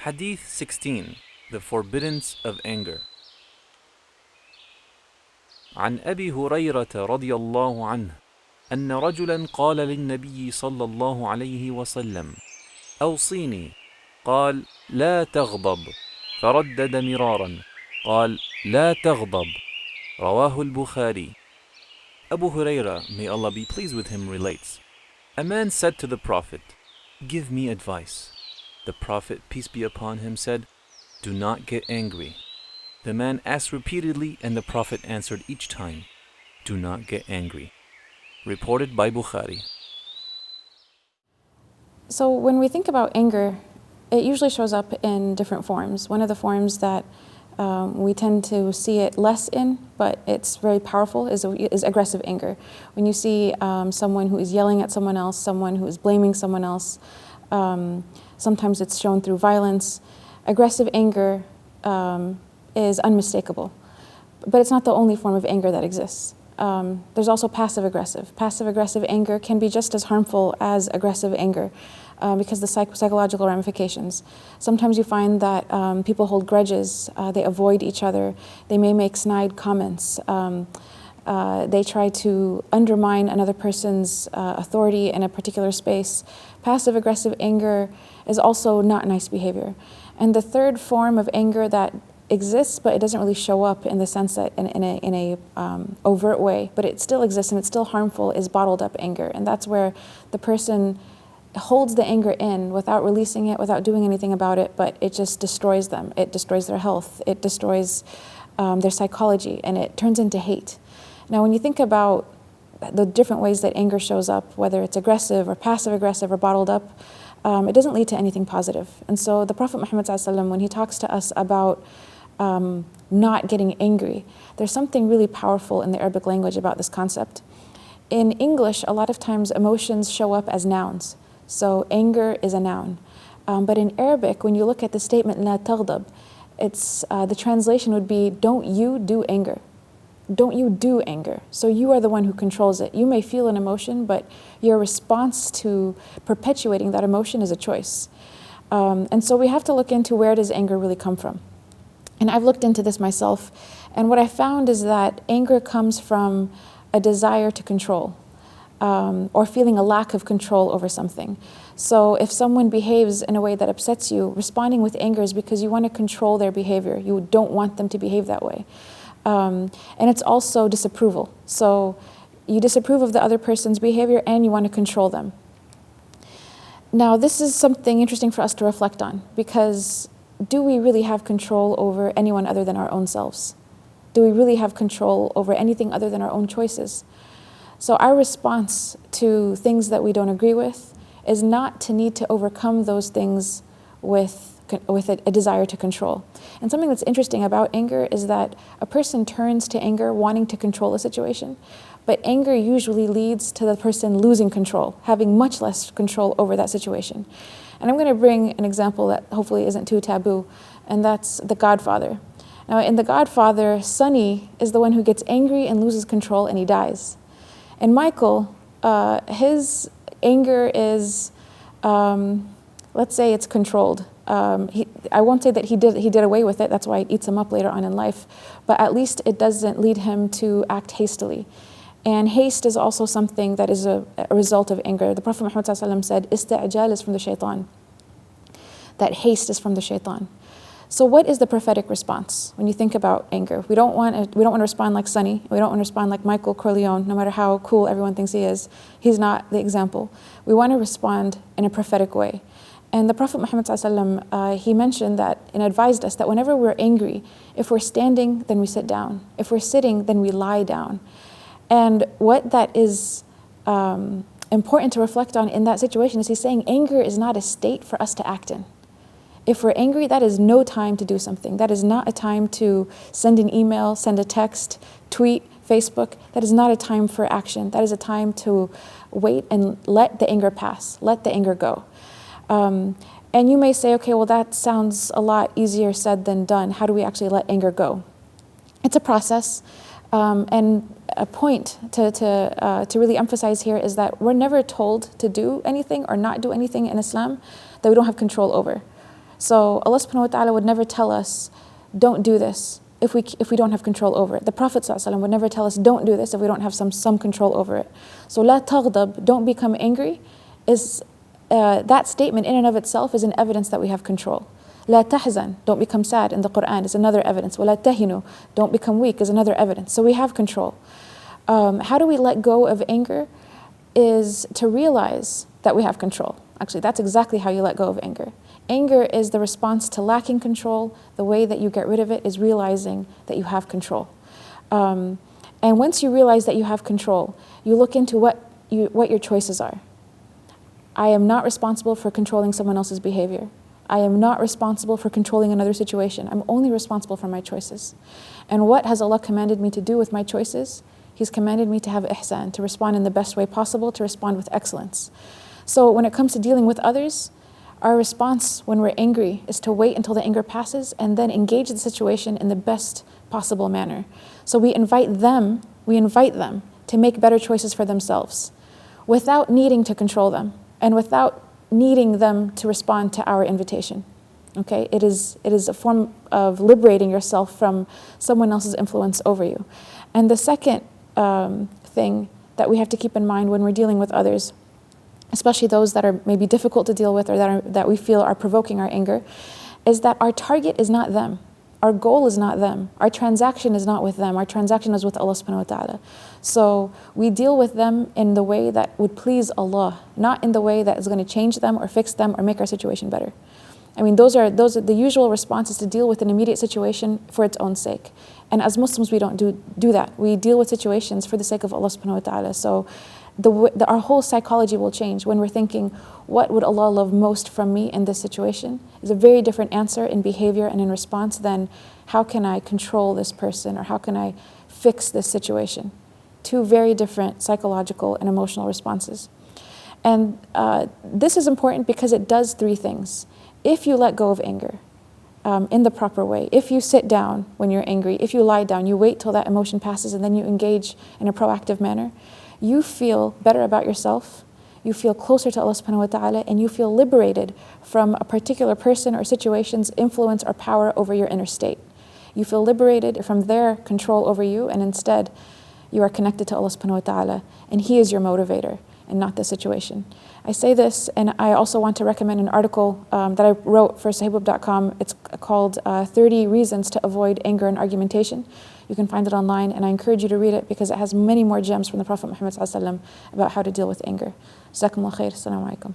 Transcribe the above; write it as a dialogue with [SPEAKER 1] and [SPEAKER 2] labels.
[SPEAKER 1] Hadith 16. The Forbiddance of Anger. عن أبي هريرة رضي الله عنه أن رجلا قال للنبي صلى الله عليه وسلم: أوصيني. قال: لا تغضب. فردد مرارا. قال: لا تغضب. رواه البخاري. Abu Huraira, may Allah be pleased with him, relates, a man said to the Prophet, "Give me advice." The Prophet, peace be upon him, said, "Do not get angry." The man asked repeatedly, and the Prophet answered each time, "Do not get angry." Reported by Bukhari.
[SPEAKER 2] So when we think about anger, it usually shows up in different forms. One of the forms that we tend to see it less in, but it's very powerful, is aggressive anger. When you see someone who is yelling at someone else, someone who is blaming someone else, sometimes it's shown through violence. Aggressive anger is unmistakable, but it's not the only form of anger that exists. There's also passive aggressive. Passive aggressive anger can be just as harmful as aggressive anger because the psychological ramifications. Sometimes you find that people hold grudges, they avoid each other, they may make snide comments, they try to undermine another person's authority in a particular space. Passive aggressive anger is also not nice behavior. And the third form of anger that exists, but it doesn't really show up in the sense that in a overt way, but it still exists and it's still harmful, is bottled up anger. And that's where the person holds the anger in without releasing it, without doing anything about it, but it just destroys them. It destroys their health, it destroys their psychology, and it turns into hate. Now, when you think about the different ways that anger shows up, whether it's aggressive or passive aggressive or bottled up, it doesn't lead to anything positive. And so the Prophet Muhammad ﷺ, when he talks to us about not getting angry, there's something really powerful in the Arabic language about this concept. In English, a lot of times emotions show up as nouns. So anger is a noun. But in Arabic, when you look at the statement, la taghdab, it's, the translation would be, don't you do anger. Don't you do anger. So you are the one who controls it. You may feel an emotion, but your response to perpetuating that emotion is a choice. And so we have to look into, where does anger really come from? And I've looked into this myself, and what I found is that anger comes from a desire to control, or feeling a lack of control over something. So if someone behaves in a way that upsets you, responding with anger is because you want to control their behavior. You don't want them to behave that way. And it's also disapproval. So you disapprove of the other person's behavior and you want to control them. Now, this is something interesting for us to reflect on, because do we really have control over anyone other than our own selves? Do we really have control over anything other than our own choices? So our response to things that we don't agree with is not to need to overcome those things with a desire to control. And something that's interesting about anger is that a person turns to anger wanting to control a situation, but anger usually leads to the person losing control, having much less control over that situation. And I'm going to bring an example that hopefully isn't too taboo, and that's The Godfather. Now, in The Godfather, Sonny is the one who gets angry and loses control, and he dies. And Michael, his anger is, let's say it's controlled. I won't say that he did away with it, that's why it eats him up later on in life, but at least it doesn't lead him to act hastily. And haste is also something that is a result of anger. The Prophet Muhammad ﷺ said, "Isti'jal is from the shaitan." That haste is from the shaitan. So what is the prophetic response when you think about anger? We don't want to respond like Sonny. We don't want to respond like Michael Corleone, no matter how cool everyone thinks he is. He's not the example. We want to respond in a prophetic way. And the Prophet Muhammad ﷺ, he mentioned that and advised us that whenever we're angry, if we're standing, then we sit down. If we're sitting, then we lie down. And what that is important to reflect on in that situation is he's saying anger is not a state for us to act in. If we're angry, that is no time to do something. That is not a time to send an email, send a text, tweet, Facebook. That is not a time for action. That is a time to wait and let the anger pass, let the anger go. And you may say, okay, well, that sounds a lot easier said than done. How do we actually let anger go? It's a process. And a point to really emphasize here is that we're never told to do anything or not do anything in Islam that we don't have control over. So Allah subhanahu wa ta'ala would never tell us, don't do this if we don't have control over it. The Prophet ﷺ would never tell us, don't do this if we don't have some control over it. So la taghdab, don't become angry, is that statement in and of itself is an evidence that we have control. La tahzan, don't become sad in the Quran is another evidence. Wala tahinu, don't become weak is another evidence. So we have control. How do we let go of anger? Is to realize that we have control. Actually, that's exactly how you let go of anger. Anger is the response to lacking control. The way that you get rid of it is realizing that you have control. And once you realize that you have control, you look into what your choices are. I am not responsible for controlling someone else's behavior. I am not responsible for controlling another situation. I'm only responsible for my choices. And what has Allah commanded me to do with my choices? He's commanded me to have ihsan, to respond in the best way possible, to respond with excellence. So when it comes to dealing with others, our response when we're angry is to wait until the anger passes and then engage the situation in the best possible manner. So we invite them to make better choices for themselves without needing to control them and without needing them to respond to our invitation. Okay? It is a form of liberating yourself from someone else's influence over you. And the second thing that we have to keep in mind when we're dealing with others, especially those that are maybe difficult to deal with or that we feel are provoking our anger, is that our target is not them. Our goal is not them. Our transaction is not with them. Our transaction is with Allah subhanahu wa ta'ala. So we deal with them in the way that would please Allah, not in the way that is going to change them or fix them or make our situation better. I mean, those are the usual responses to deal with an immediate situation for its own sake. And as Muslims, we don't do that. We deal with situations for the sake of Allah subhanahu wa ta'ala. So our whole psychology will change when we're thinking, what would Allah love most from me in this situation? Is a very different answer in behavior and in response than how can I control this person or how can I fix this situation? Two very different psychological and emotional responses. And this is important because it does three things. If you let go of anger in the proper way, if you sit down when you're angry, if you lie down, you wait till that emotion passes and then you engage in a proactive manner, you feel better about yourself, you feel closer to Allah subhanahu wa ta'ala, and you feel liberated from a particular person or situation's influence or power over your inner state. You feel liberated from their control over you, and instead you are connected to Allah subhanahu wa ta'ala, and He is your motivator and not the situation. I say this, and I also want to recommend an article that I wrote for sahibweb.com. It's called 30 Reasons to Avoid Anger and Argumentation. You can find it online, and I encourage you to read it because it has many more gems from the Prophet Muhammad ﷺ about how to deal with anger. Jazakumullah khair. Assalamu alaikum.